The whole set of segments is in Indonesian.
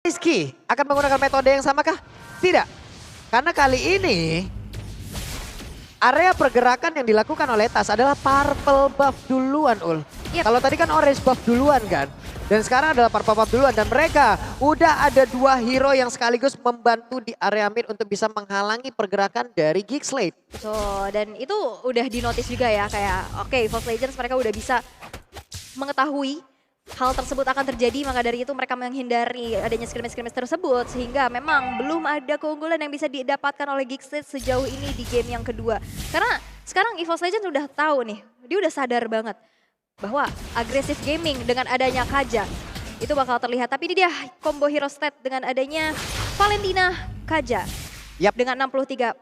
Rizky akan menggunakan metode yang sama kah? Tidak. Karena kali ini area pergerakan yang dilakukan oleh Tas adalah purple buff duluan, Ul. Yep. Kalau tadi kan orange buff duluan kan. Dan sekarang adalah purple buff duluan. Dan mereka udah ada 2 hero yang sekaligus membantu di area mid untuk bisa menghalangi pergerakan dari Geekslate. So, dan itu udah dinotis juga ya, kayak oke, Evolve Legends mereka udah bisa mengetahui hal tersebut akan terjadi, maka dari itu mereka menghindari adanya scrimmage-scrimmage tersebut, sehingga memang belum ada keunggulan yang bisa didapatkan oleh Geekslate sejauh ini di game yang kedua. Karena sekarang Evolve Legends udah tahu nih, dia udah sadar banget bahwa agresif gaming dengan adanya Kaja itu bakal terlihat. Tapi ini dia combo hero stat dengan adanya Valentina Kaja dengan 63%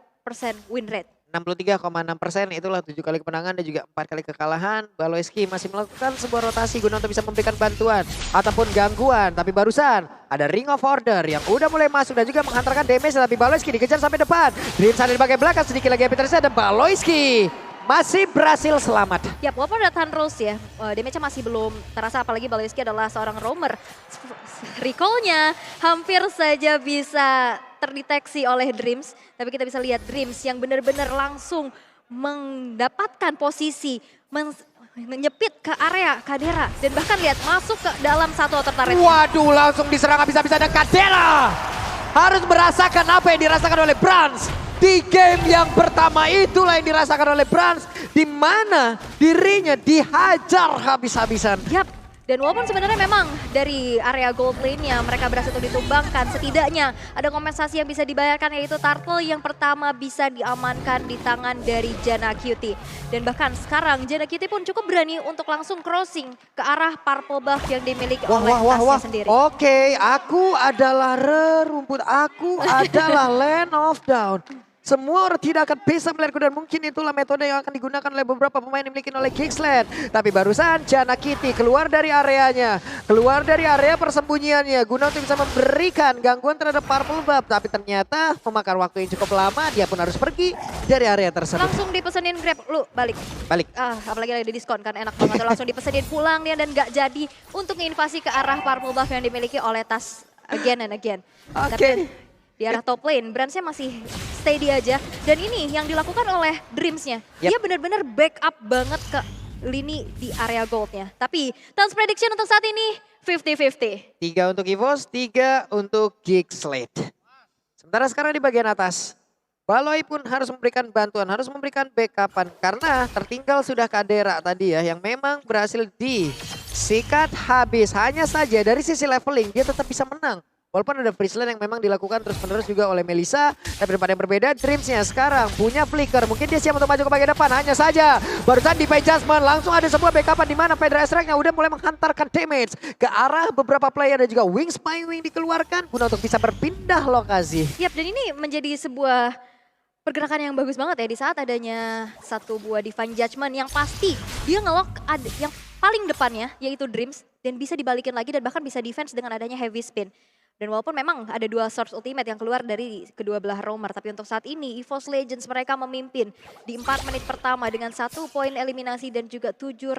win rate. 63,6%, itulah 7 kali kemenangan dan juga 4 kali kekalahan. Baloiski masih melakukan sebuah rotasi guna untuk bisa memberikan bantuan ataupun gangguan. Tapi barusan ada Ring of Order yang udah mulai masuk dan juga menghantarkan damage. Tapi Baloiski dikejar sampai depan. Dreams ada di bagian belakang, sedikit lagi happy tersisa dan Baloiski masih berhasil selamat. Ya, walaupun ada Thunderous ya, damage-nya masih belum terasa, apalagi Baloiski adalah seorang roamer. Recall-nya hampir saja bisa terdeteksi oleh Dreams, tapi kita bisa lihat Dreams yang benar-benar langsung mendapatkan posisi, menyepit ke area Kadera, dan bahkan lihat masuk ke dalam satu outer turret. Waduh, langsung diserang habis-habisan dan Kadera harus merasakan apa yang dirasakan oleh Brans. Di game yang pertama itulah yang dirasakan oleh Brans, di mana dirinya dihajar habis-habisan. Yap, dan walaupun sebenarnya memang dari area gold lane-nya mereka berhasil untuk ditumbangkan, setidaknya ada kompensasi yang bisa dibayarkan, yaitu turtle yang pertama bisa diamankan di tangan dari Janna Cutie. Dan bahkan sekarang Janna Cutie pun cukup berani untuk langsung crossing ke arah purple buff yang dimiliki oleh Tasnya sendiri. Oke, aku adalah rumput, aku adalah Land of Down. Semua orang tidak akan bisa melihatku dan mungkin itulah metode yang akan digunakan oleh beberapa pemain yang dimiliki oleh Geekslate. Tapi barusan Janna Cutie keluar dari areanya, keluar dari area persembunyiannya guna untuk bisa memberikan gangguan terhadap purple buff. Tapi ternyata memakan waktu yang cukup lama, dia pun harus pergi dari area tersebut. Langsung dipesenin Grab, lu balik. Balik. Apalagi lagi di diskon kan, enak banget. Langsung dipesenin pulang dia dan gak jadi untuk nginvasi ke arah purple buff yang dimiliki oleh Tas again and again. Oke. Di arah top lane, Bransnya masih steady aja. Dan ini yang dilakukan oleh Dreamsnya. Yep. Dia benar-benar backup banget ke lini di area goldnya. Tapi Tans prediction untuk saat ini 50-50. 3 untuk EVOS, 3 untuk Geekslate. Sementara sekarang di bagian atas, Baloi pun harus memberikan bantuan, harus memberikan backupan. Karena tertinggal sudah Kadera tadi ya, yang memang berhasil disikat habis. Hanya saja dari sisi leveling dia tetap bisa menang. Walaupun ada freeze lane yang memang dilakukan terus-menerus juga oleh Melissa. Tapi daripada yang berbeda, Dreamsnya sekarang punya flicker. Mungkin dia siap untuk maju ke bagian depan. Hanya saja barusan di Judgment langsung ada sebuah backupan di mana Pedra Strike-nya udah mulai menghantarkan damage ke arah beberapa player. Dan juga Wings by Wing dikeluarkan guna untuk bisa berpindah lokasi. Yap, dan ini menjadi sebuah pergerakan yang bagus banget ya di saat adanya satu buah Divine Judgment yang pasti dia ngelock yang paling depannya yaitu Dreams. Dan bisa dibalikin lagi dan bahkan bisa defense dengan adanya heavy spin. Dan walaupun memang ada 2 source ultimate yang keluar dari kedua belah roamer, tapi untuk saat ini EVOS Legends mereka memimpin di 4 menit pertama dengan 1 poin eliminasi dan juga 700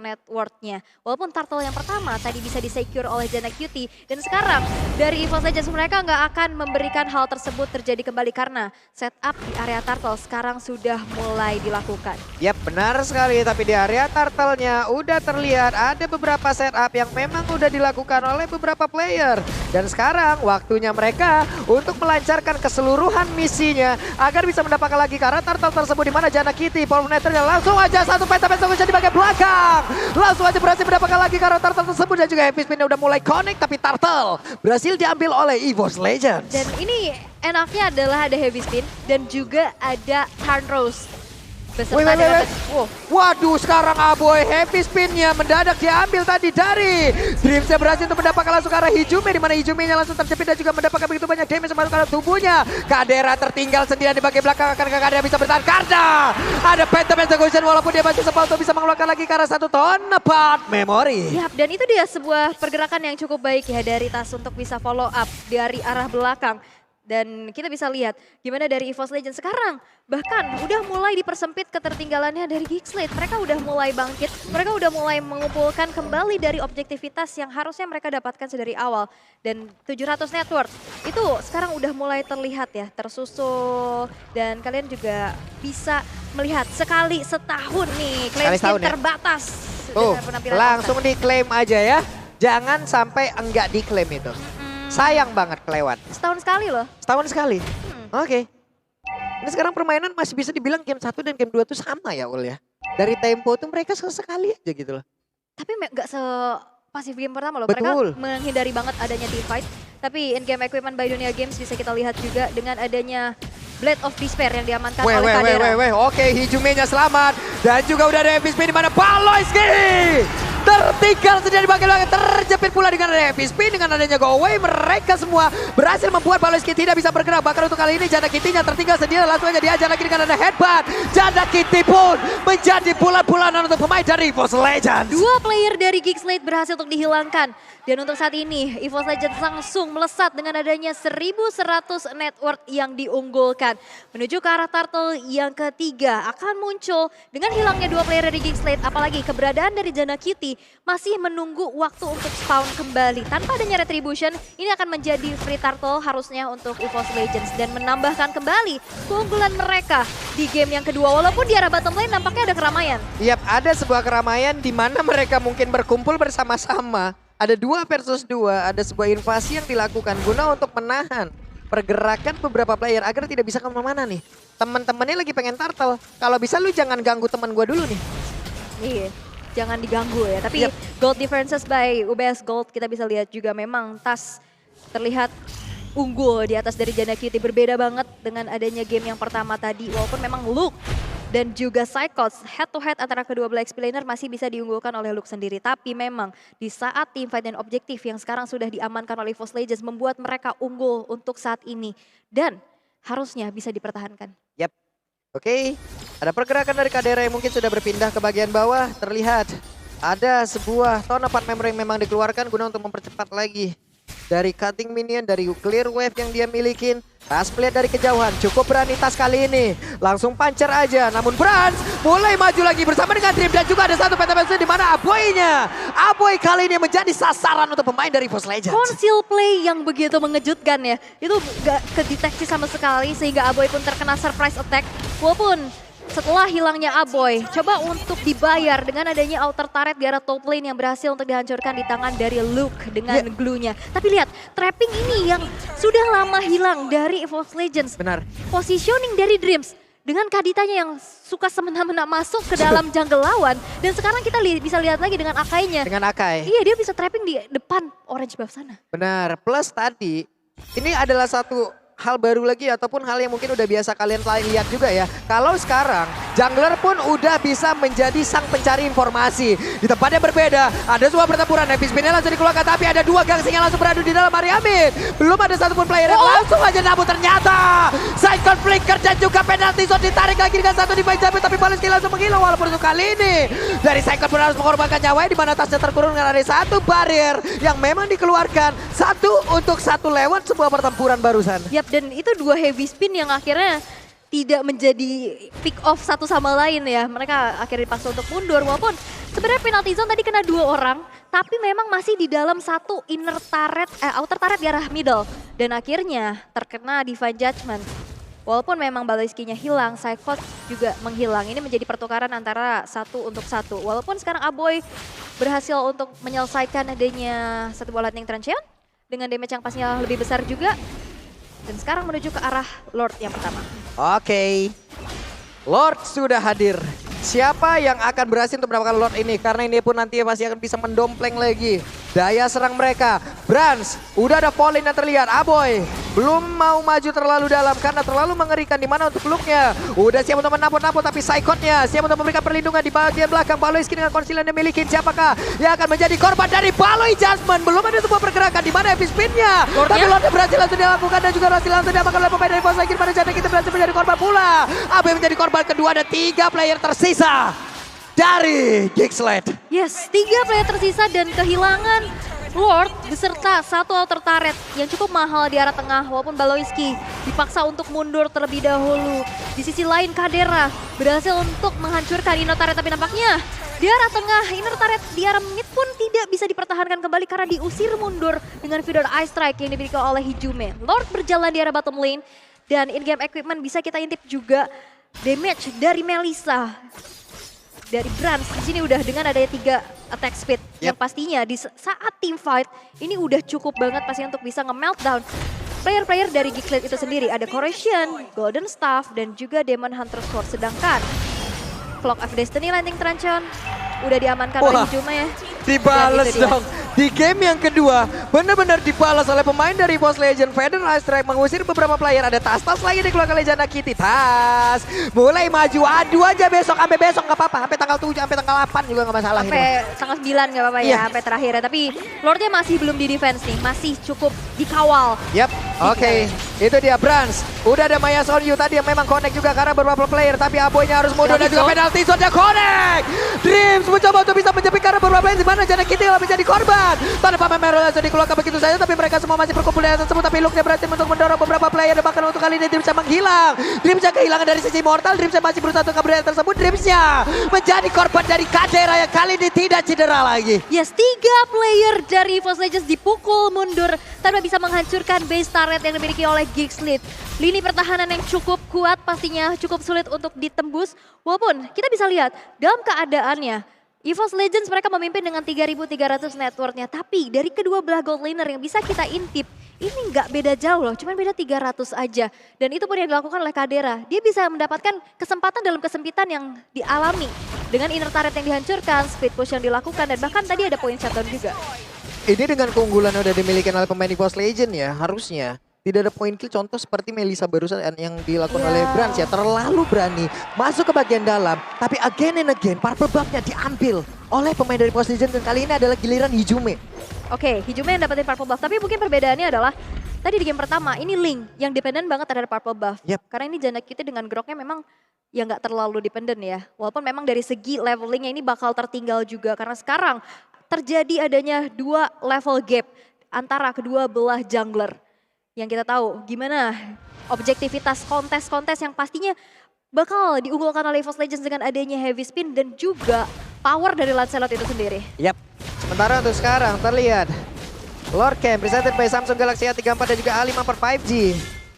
net worth-nya. Walaupun turtle yang pertama tadi bisa disecure oleh Janna Cutie, dan sekarang dari EVOS Legends mereka nggak akan memberikan hal tersebut terjadi kembali karena setup di area turtle sekarang sudah mulai dilakukan. Yap, benar sekali, tapi di area turtle-nya udah terlihat ada beberapa setup yang memang udah dilakukan oleh beberapa player. Dan sekarang waktunya mereka untuk melancarkan keseluruhan misinya agar bisa mendapatkan lagi karena turtle tersebut di mana Janna Cutie, Polnator-nya langsung aja satu penta-penta di bagian belakang. Langsung aja berhasil mendapatkan lagi karena turtle tersebut dan juga heavy spin-nya udah mulai connect tapi turtle berhasil diambil oleh EVOS Legends. Dan ini enaknya adalah ada heavy spin dan juga ada Thunderous. Waduh, sekarang Aboy heavy spinnya mendadak diambil tadi dari Dreamsnya berhasil untuk mendapatkan langsung ke arah Hijume, di mana Hijume-nya langsung terjepit dan juga mendapatkan begitu banyak damage masuk ke dalam tubuhnya. Kadera tertinggal sendirian di bagian belakang, akan Kadera bisa bertahan karena ada Phantom Execution walaupun dia masih sempat untuk bisa mengeluarkan lagi ke arah 1 ton part memory. Yap, dan itu dia sebuah pergerakan yang cukup baik ya dari Tas untuk bisa follow up dari arah belakang. Dan kita bisa lihat gimana dari EVOS Legends sekarang. Bahkan udah mulai dipersempit ketertinggalannya dari Geekslate. Mereka udah mulai bangkit, mereka udah mulai mengumpulkan kembali dari objektivitas yang harusnya mereka dapatkan sedari awal. Dan 700 network itu sekarang udah mulai terlihat ya, tersusul. Dan kalian juga bisa melihat sekali setahun nih klaim skin terbatas. Langsung diklaim aja ya. Jangan sampai enggak diklaim itu. Sayang banget kelewat. Setahun sekali loh. Setahun sekali? Oke. Ini sekarang permainan masih bisa dibilang game 1 dan game 2 tuh sama ya Ul ya. Dari tempo tuh mereka sesekali aja gitu loh. Tapi gak se-pasif game pertama loh. Betul. Mereka menghindari banget adanya teamfight. Tapi in-game equipment by Dunia Games bisa kita lihat juga dengan adanya Blade of Despair yang diamankan oleh Kadera. Oke, Hijumenya selamat. Dan juga udah ada FSP di mana Paloyski tertinggal sendiri di bagian belakang, terjepit pula dengan ada FSP, dengan adanya go away. Mereka semua berhasil membuat Paloyski tidak bisa bergerak. Bahkan untuk kali ini Janda Kitty-nya tertinggal sendiri, langsung aja diajar lagi dengan ada headbutt. Janda Kitty pun menjadi bulan-bulanan untuk pemain dari EVOS Legends. 2 player dari Geekslate berhasil untuk dihilangkan. Dan untuk saat ini EVOS Legends langsung melesat dengan adanya 1100 net worth yang diunggulkan. Menuju ke arah turtle yang ketiga akan muncul dengan hilangnya 2 player dari Geekslate. Apalagi keberadaan dari Janda Kitty masih menunggu waktu untuk spawn kembali. Tanpa adanya retribution, ini akan menjadi free turtle harusnya untuk EVOS Legends. Dan menambahkan kembali keunggulan mereka di game yang kedua. Walaupun di arah bottom lane nampaknya ada keramaian. Yap, ada sebuah keramaian di mana mereka mungkin berkumpul bersama-sama. Ada 2 versus 2, ada sebuah invasi yang dilakukan guna untuk menahan pergerakan beberapa player agar tidak bisa kemana-mana nih. Teman-temannya lagi pengen turtle. Kalau bisa lu jangan ganggu teman gua dulu nih. Iya, jangan diganggu ya. Tapi gold differences by UBS Gold kita bisa lihat juga memang Tas terlihat unggul di atas dari Janda Kitty. Berbeda banget dengan adanya game yang pertama tadi. Walaupun memang Luke dan juga Cyclops head to head antara kedua belah XP laner masih bisa diunggulkan oleh Luke sendiri. Tapi memang di saat teamfight dan objektif yang sekarang sudah diamankan oleh EVOS Legends membuat mereka unggul untuk saat ini. Dan harusnya bisa dipertahankan. Yap, oke. Ada pergerakan dari Kadera yang mungkin sudah berpindah ke bagian bawah. Terlihat ada sebuah tone part member yang memang dikeluarkan guna untuk mempercepat lagi dari cutting minion, dari clear wave yang dia milikin. Tas melihat dari kejauhan, cukup berani Tas kali ini. Langsung pancar aja, namun Brans mulai maju lagi bersama dengan Dream. Dan juga ada satu peta di mana Aboy-nya. Aboy kali ini menjadi sasaran untuk pemain dari EVOS Legends. Conceal play yang begitu mengejutkan ya. Itu gak kedeteksi sama sekali sehingga Aboy pun terkena surprise attack. Walaupun setelah hilangnya Aboy, coba untuk dibayar dengan adanya outer turret di arah top lane yang berhasil untuk dihancurkan di tangan dari Luke dengan glue-nya. Tapi lihat, trapping ini yang sudah lama hilang dari EVOS Legends. Benar. Positioning dari Dreams dengan Kaditanya yang suka semena-mena masuk ke dalam jungle lawan. Dan sekarang kita bisa lihat lagi dengan Akainya. Dengan Akai. Iya, dia bisa trapping di depan orange buff sana. Benar, plus tadi ini adalah satu hal baru lagi ataupun hal yang mungkin udah biasa kalian lihat juga ya. Kalau sekarang jungler pun udah bisa menjadi sang pencari informasi. Di tempat yang berbeda, ada sebuah pertempuran. Spinnya langsung dikeluarkan tapi ada 2 gangsing yang langsung beradu di dalam area mid. Belum ada satupun player yang langsung aja namun ternyata Cyclone Flicker dan juga penalty zone ditarik lagi dengan satu device jump. Tapi Paloyski langsung menghilang walaupun untuk kali ini dari Cyclone pun harus mengorbankan nyawanya di mana tasnya terkurung dengan ada satu barrier yang memang dikeluarkan. Satu untuk satu lewat sebuah pertempuran barusan. Yap, dan itu 2 heavy spin yang akhirnya tidak menjadi pick off satu sama lain ya. Mereka akhirnya dipaksa untuk mundur walaupun sebenarnya penalty zone tadi kena 2 orang. Tapi memang masih di dalam satu inner turret, outer turret di arah middle. Dan akhirnya terkena Divine Judgment. Walaupun memang Paloyski-nya hilang, Cyclops juga menghilang. Ini menjadi pertukaran antara 1 untuk 1. Walaupun sekarang Aboy berhasil untuk menyelesaikan adanya satu bola lightning transient. Dengan damage yang pastinya lebih besar juga. Dan sekarang menuju ke arah Lord yang pertama. Oke. Lord sudah hadir. Siapa yang akan berhasil untuk mendapatkan Lord ini? Karena ini pun nantinya pasti akan bisa mendompleng lagi daya serang mereka. Brans, udah ada falling yang terlihat. Aboy belum mau maju terlalu dalam karena terlalu mengerikan di mana untuk Luke-nya. Udah siap untuk menampung-nampung tapi Psychot-nya siap untuk memberikan perlindungan di bagian belakang. Paloyski dengan konsil yang dimiliki. Siapakah yang akan menjadi korban dari Paloy Judgment? Belum ada sebuah pergerakan di mana heavy spin-nya. Tapi Lord berhasil langsung dilakukan dan juga berhasil langsung diamankan oleh pemain dari EVOS Legends. Pada Janda kita berhasil menjadi korban pula. Aboy menjadi korban kedua, ada 3 player tersisa dari Geekslate. Yes, 3 player tersisa dan kehilangan Lord beserta satu outer turret yang cukup mahal di arah tengah walaupun Baloiski dipaksa untuk mundur terlebih dahulu. Di sisi lain Kadera berhasil untuk menghancurkan inner turret tapi nampaknya di arah tengah inner turret di arah mid pun tidak bisa dipertahankan kembali karena diusir mundur dengan Vidor Ice Strike yang dimiliki oleh Hijume. Lord berjalan di arah bottom lane dan in-game equipment bisa kita intip juga damage dari Melissa. Dari Brans di sini udah dengan adanya 3 attack speed yang pastinya di saat team fight ini udah cukup banget pastinya untuk bisa nge-meltdown player-player dari Geekslate itu sendiri. Ada Corrosion, Golden Staff dan juga Demon Hunter Sword. Sedangkan Clock of Destiny Landing Tranchon udah diamankan oleh Hijume ya. Dibales dong. Di game yang kedua, benar-benar dibalas oleh pemain dari EVOS Legend. Vader Ice Strike mengusir beberapa player. Ada Tas-Tas lagi dikeluarkan oleh Jana Kitty. Tas mulai maju, adu aja besok. Sampai besok nggak apa-apa. Sampai tanggal 7, sampai tanggal 8 juga nggak masalah. Sampai tanggal 9 nggak apa-apa ya, sampai terakhir ya. Tapi Lordnya masih belum di defense nih, masih cukup dikawal. Yap, oke. Itu dia Brans. Udah ada Maya Sonyu tadi yang memang connect juga karena beberapa player. Tapi Aboynya harus mundur dan juga penalti shotnya connect. Dreams mencoba untuk bisa menjepit karena beberapa player. Di mana Jana Kitty yang menjadi korban. Tanpa Merol yang sudah dikeluarkan begitu saja, tapi mereka semua masih berkumpul di atas tersebut. Tapi Luke berhasil untuk mendorong beberapa player dan bahkan untuk kali ini Dreams menghilang. Dreams kehilangan dari sisi Mortal. Dreams masih berusaha untuk kabur tersebut. Dreamsnya menjadi korban dari Kadera yang kali ini tidak cedera lagi. Yes, 3 player dari EVOS Legends dipukul mundur tanpa bisa menghancurkan base turret yang dimiliki oleh Geekslate. Lini pertahanan yang cukup kuat pastinya cukup sulit untuk ditembus. Walaupun kita bisa lihat dalam keadaannya EVOS Legends mereka memimpin dengan 3.300 net worth-nya. Tapi dari kedua belah gold laner yang bisa kita intip, ini nggak beda jauh loh, cuman beda 300 aja. Dan itu pun yang dilakukan oleh Kadera. Dia bisa mendapatkan kesempatan dalam kesempitan yang dialami. Dengan inner turret yang dihancurkan, speed push yang dilakukan, dan bahkan tadi ada point shutdown juga. Ini dengan keunggulan yang udah dimiliki oleh pemain EVOS Legend ya, harusnya tidak ada point kill contoh seperti Melissa barusan yang dilakukan oleh Brans ya. Terlalu berani masuk ke bagian dalam. Tapi again and again purple buff-nya diambil oleh pemain dari EVOS Legend. Dan kali ini adalah giliran Hijume. Oke, Hijume yang dapetin purple buff. Tapi mungkin perbedaannya adalah tadi di game pertama ini Link yang dependen banget terhadap purple buff. Karena ini Jana Kitty dengan groknya memang ya nggak terlalu dependen ya. Walaupun memang dari segi levelingnya ini bakal tertinggal juga. Karena sekarang terjadi adanya 2 level gap antara kedua belah jungler. Yang kita tahu gimana objektivitas kontes-kontes yang pastinya bakal diunggulkan oleh EVOS Legends dengan adanya heavy spin dan juga power dari Lancelot itu sendiri. Yap, sementara untuk sekarang terlihat Lord Camp presented by Samsung Galaxy A34 dan juga A5 per 5G.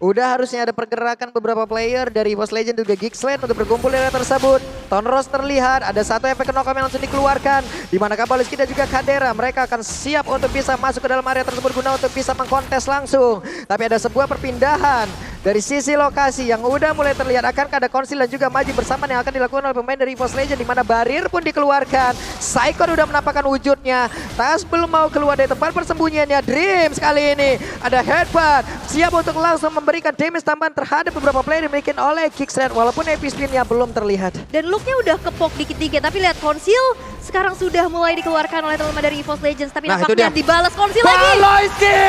Udah harusnya ada pergerakan beberapa player dari EVOS Legend juga Geekslate untuk berkumpul di area tersebut. Tonros terlihat, ada satu efek knock yang langsung dikeluarkan. Di mana Baloiski dan juga Kadera, mereka akan siap untuk bisa masuk ke dalam area tersebut guna untuk bisa mengkontes langsung. Tapi ada sebuah perpindahan dari sisi lokasi yang udah mulai terlihat. Akankah ada konsil dan juga maju bersama yang akan dilakukan oleh pemain dari EVOS Legend. Di mana barir pun dikeluarkan. Saikon udah menampakkan wujudnya. Tas belum mau keluar dari tempat persembunyiannya. Dreams kali ini ada headbutt. Siap untuk langsung memberikan damage tambahan terhadap beberapa player yang dimiliki oleh Geekslate. Walaupun AP spin-nya belum terlihat. Dan look-nya udah kepok dikit-dikit. Tapi lihat konsil sekarang sudah mulai dikeluarkan oleh teman-teman dari EVOS Legends. Tapi nampaknya dibalas konsil lagi. Baloiski!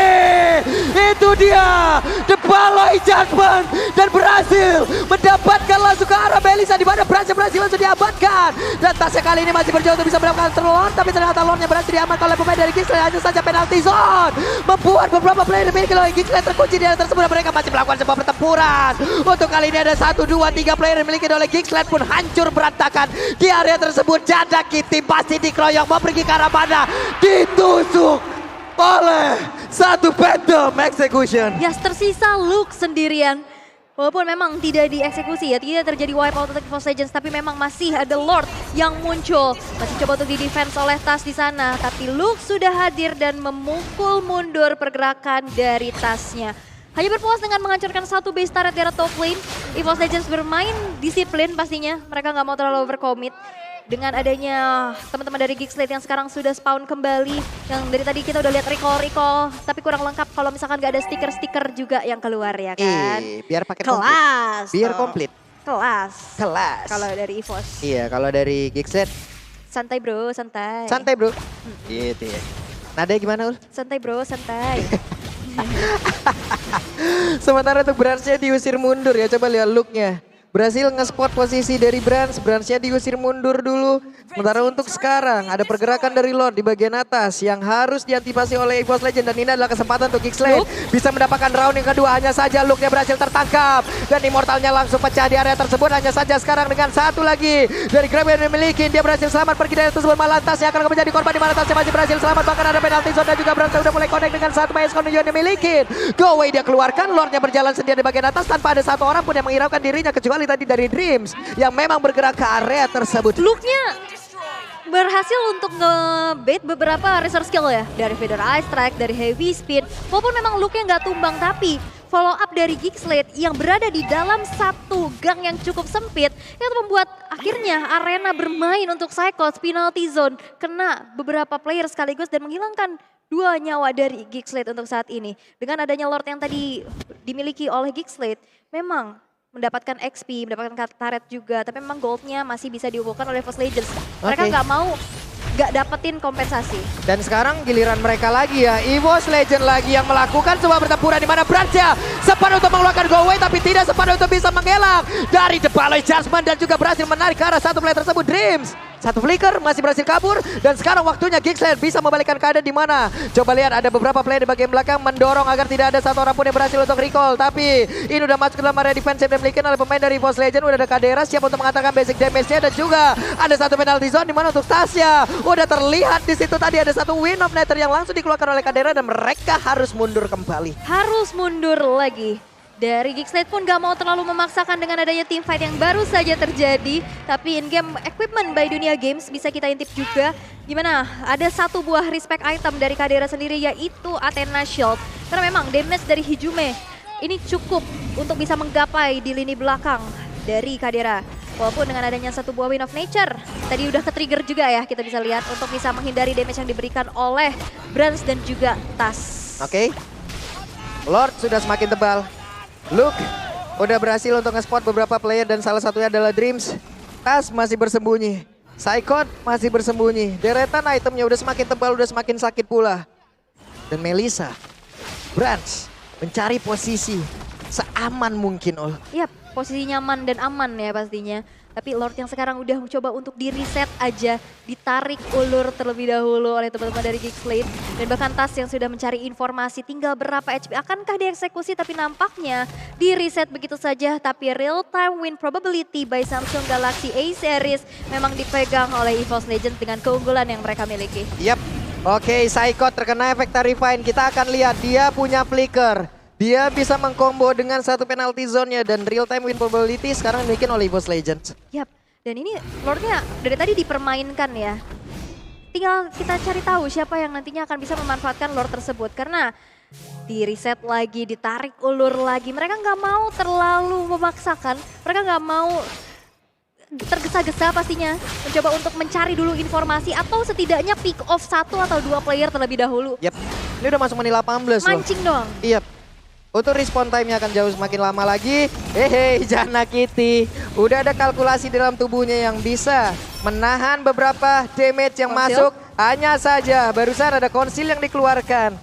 Itu dia! The Baloi Judgment! Dan berhasil mendapatkan langsung ke arah Melissa. Di mana berhasil langsung diamankan. Dan tasnya kali ini masih berjauh untuk bisa mendapatkan terlon. Tapi ternyata lordnya berhasil diamankan oleh pemain dari Geekslate. Hanya saja penalty zone. Membuat beberapa player dimiliki oleh Geekslate terkunci di area tersebut. Mereka masih melakukan sebuah pertempuran. Untuk kali ini ada 1, 2, 3 player yang dimiliki oleh Geekslate pun hancur berantakan. Di area tersebut Jana Kitty pasti dikeroyok. Mau pergi ke arah mana? Ditusuk oleh satu Phantom Execution. Yes, tersisa Luke sendirian. Walaupun memang tidak dieksekusi ya, tidak terjadi wipeout untuk EVOS Legends, tapi memang masih ada Lord yang muncul. Masih coba untuk di-defense oleh Tas di sana, tapi Luke sudah hadir dan memukul mundur pergerakan dari Tasnya. Hanya berpuas dengan menghancurkan satu base turret di top lane. EVOS Legends bermain disiplin pastinya, mereka nggak mau terlalu overcommit. Dengan adanya teman-teman dari Geekslate yang sekarang sudah spawn kembali. Yang dari tadi kita udah lihat recall, tapi kurang lengkap kalau misalkan gak ada stiker-stiker juga yang keluar ya kan. Biar pakai kelas. Biar komplit. Kelas. Kalau dari EVOS. Iya, kalau dari Geekslate santai bro, santai. Santai bro. Gitu ya. Nadanya gimana Ul? Santai bro, santai. Sementara untuk Bransnya diusir mundur ya, coba lihat looknya. berhasil nge-spot posisi dari Brans. Bransnya diusir mundur dulu. Sementara untuk sekarang ada pergerakan dari Lord di bagian atas yang harus diantisipasi oleh EVOS Legend. Dan ini adalah kesempatan untuk Gigslade bisa mendapatkan round yang kedua. Hanya saja Luke-nya berhasil tertangkap. Dan Immortalnya langsung pecah di area tersebut. Hanya saja sekarang dengan satu lagi dari Grab yang dimiliki. Dia berhasil selamat pergi dari tersebut. Malah Tasnya akan menjadi korban di mana Tasnya masih berhasil selamat. Bahkan ada penalti zone dan juga Brans sudah mulai connect dengan satu Mayas yang dimiliki. Go away dia keluarkan. Lordnya berjalan sendiri di bagian atas tanpa ada satu orang pun yang menghiraukan dirinya kecuali tadi dari Dreams yang memang bergerak ke area tersebut. Luke-nya berhasil untuk nge-bait beberapa resource skill ya. Dari Feather Ice Strike, dari Heavy Speed. Walaupun memang Luke-nya nggak tumbang, tapi follow up dari Gigslade yang berada di dalam satu gang yang cukup sempit. Yang membuat akhirnya arena bermain untuk Psychos, penalty zone. Kena beberapa player sekaligus dan menghilangkan 2 nyawa dari Gigslade untuk saat ini. Dengan adanya Lord yang tadi dimiliki oleh Gigslade, memang mendapatkan XP, mendapatkan turret juga, tapi memang goldnya masih bisa diunggulkan oleh EVOS Legends. Mereka nggak mau nggak dapetin kompensasi. Dan sekarang giliran mereka lagi ya, EVOS Legend lagi yang melakukan sebuah pertempuran di mana Bransnya sempat untuk mengeluarkan go away tapi tidak sempat untuk bisa mengelak dari The Baloi Judgment dan juga berhasil menarik ke arah satu player tersebut. Dreams satu flicker masih berhasil kabur dan sekarang waktunya Gigslade bisa membalikkan keadaan di mana. Coba lihat ada beberapa player di bagian belakang mendorong agar tidak ada satu orang pun yang berhasil untuk recall, tapi ini udah masuk ke dalam area defensive yang dimiliki oleh pemain dari EVOS Legend. Udah ada Kadera siap untuk mengatakan basic damage-nya dan juga ada satu penalty zone di mana untuk Tasya udah terlihat di situ tadi ada satu Wind of Nether yang langsung dikeluarkan oleh Kadera dan mereka harus mundur kembali. Harus mundur lagi. Dari Gigslade pun gak mau terlalu memaksakan dengan adanya team fight yang baru saja terjadi. Tapi in-game equipment by Dunia Games bisa kita intip juga. Gimana? Ada satu buah respect item dari Kadera sendiri yaitu Athena Shield. Karena memang damage dari Hijume ini cukup untuk bisa menggapai di lini belakang dari Kadera. Walaupun dengan adanya satu buah Wind of Nature, tadi udah ke-trigger juga ya kita bisa lihat untuk bisa menghindari damage yang diberikan oleh Brans dan juga Tas. Oke. Lord sudah semakin tebal. Luke udah berhasil untuk nge-spot beberapa player dan salah satunya adalah Dreams. Tas masih bersembunyi. Psychot masih bersembunyi. Deretan itemnya udah semakin tebal, udah semakin sakit pula. Dan Melissa, Brans mencari posisi seaman mungkin. Yap, posisi nyaman dan aman ya pastinya. Tapi Lord yang sekarang udah mencoba untuk di-reset aja, ditarik ulur terlebih dahulu oleh teman-teman dari Gigslade. Dan bahkan Tas yang sudah mencari informasi tinggal berapa HP, akankah dieksekusi, tapi nampaknya di-reset begitu saja. Tapi real time win probability by Samsung Galaxy A Series memang dipegang oleh EVOS Legends dengan keunggulan yang mereka miliki. Yap, oke, Psychot terkena efek Tarifine. Kita akan lihat dia punya flicker. Dia bisa mengkombo dengan satu penalty zone-nya dan real time win probability sekarang dimiliki oleh EVOS Legends. Yap, dan ini Lord-nya dari tadi dipermainkan ya. Tinggal kita cari tahu siapa yang nantinya akan bisa memanfaatkan Lord tersebut. Karena di reset lagi, ditarik ulur lagi. Mereka nggak mau terlalu memaksakan, mereka nggak mau tergesa-gesa pastinya. Mencoba untuk mencari dulu informasi atau setidaknya pick off 1 atau 2 player terlebih dahulu. Yap, ini udah masuk menit 18 loh. Mancing doang. Iya. Untuk respawn time-nya akan jauh semakin lama lagi. Hehe, Jana Kitty. Udah ada kalkulasi dalam tubuhnya yang bisa menahan beberapa damage yang masuk. Hanya saja barusan ada konsil yang dikeluarkan.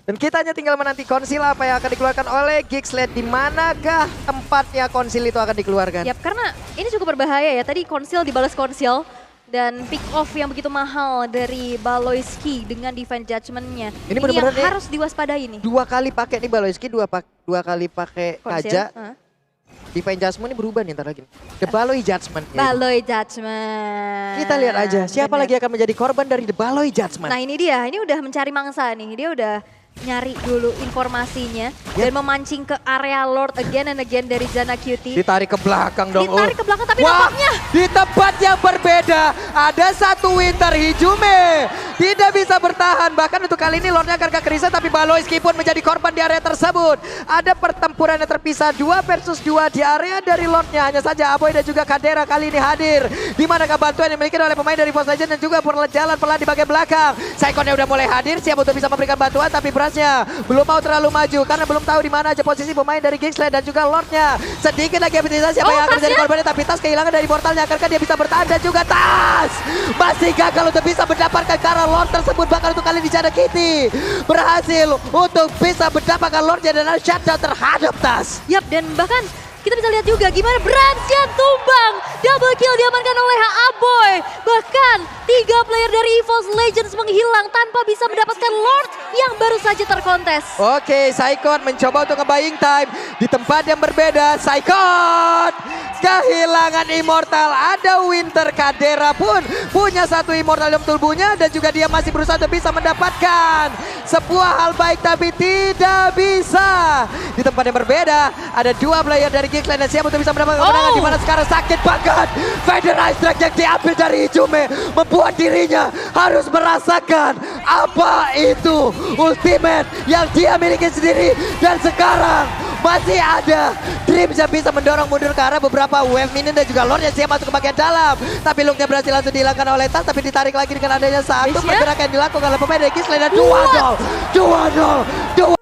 Dan kita hanya tinggal menanti konsil apa yang akan dikeluarkan oleh Gigslade. Di manakah tempatnya konsil itu akan dikeluarkan? Yap, karena ini cukup berbahaya ya. Tadi konsil dibalas konsil. Dan pick off yang begitu mahal dari Baloyski dengan Divine Judgment-nya. Ini yang harus diwaspadai nih. 2 kali pakai nih Baloyski, 2 kali pakai Kaja. Divine Judgment ini berubah nih ntar lagi. The Baloi Judgment. Baloi Judgment. Kita lihat aja siapa lagi akan menjadi korban dari The Baloi Judgment. Nah ini dia, ini udah mencari mangsa nih. Dia udah nyari dulu informasinya dan memancing ke area Lord again and again dari Jana Cutie. Ditarik ke belakang dong. Ditarik ke belakang tapi nampaknya di tempat yang berbeda ada satu Winter Hijume. Tidak bisa bertahan, bahkan untuk kali ini Lordnya akan ke tapi Baloyski pun menjadi korban di area tersebut. Ada pertempuran yang terpisah 2 versus 2 di area dari Lordnya. Hanya saja Aboy dan juga Kadera kali ini hadir. Di manakah bantuan yang dimiliki oleh pemain dari EVOS Legends dan juga berjalan pelan di bagian belakang. Psychonnya udah mulai hadir, siap untuk bisa memberikan bantuan, tapi Brasnya belum mau terlalu maju karena belum tahu di mana aja posisi pemain dari Gigslade dan juga Lordnya. Sedikit lagi aktivitas siapa yang akan menjadi korbannya, tapi Tas kehilangan dari portalnya. Akankah dia bisa bertahan dan juga Tas masih gagal untuk bisa mendapatkan karena Lord tersebut. Bahkan untuk kali ini Jana Kitty berhasil untuk bisa mendapatkan Lordnya dan shutdown terhadap Tas. Yap, dan bahkan kita bisa lihat juga gimana Brandsian tumbang. Double kill diamankan oleh Aboy. Bahkan 3 player dari EVOS Legends menghilang tanpa bisa mendapatkan Lord yang baru saja terkontes. Oke, Saikot mencoba untuk nge-buying time di tempat yang berbeda. Saikot kehilangan Immortal. Ada Winter, Kadera pun punya 1 Immortal dalam tubuhnya dan juga dia masih berusaha untuk bisa mendapatkan sebuah hal baik tapi tidak bisa. Di tempat yang berbeda ada 2 player dari Geekland dan siap untuk bisa mendapatkan kemenangan di mana sekarang sakit banget. Feather Ice Drag yang diambil dari Ijume membuat dirinya harus merasakan apa itu ultimate yang dia miliki sendiri dan sekarang masih ada Dreams yang bisa mendorong mundur ke arah beberapa wave minion dan juga Lord yang siap masuk ke bagian dalam. Tapi Looknya berhasil langsung dihilangkan oleh Tas tapi ditarik lagi dengan adanya satu pergerakan yang dilakukan oleh pemain dari Geekland dan 2-0.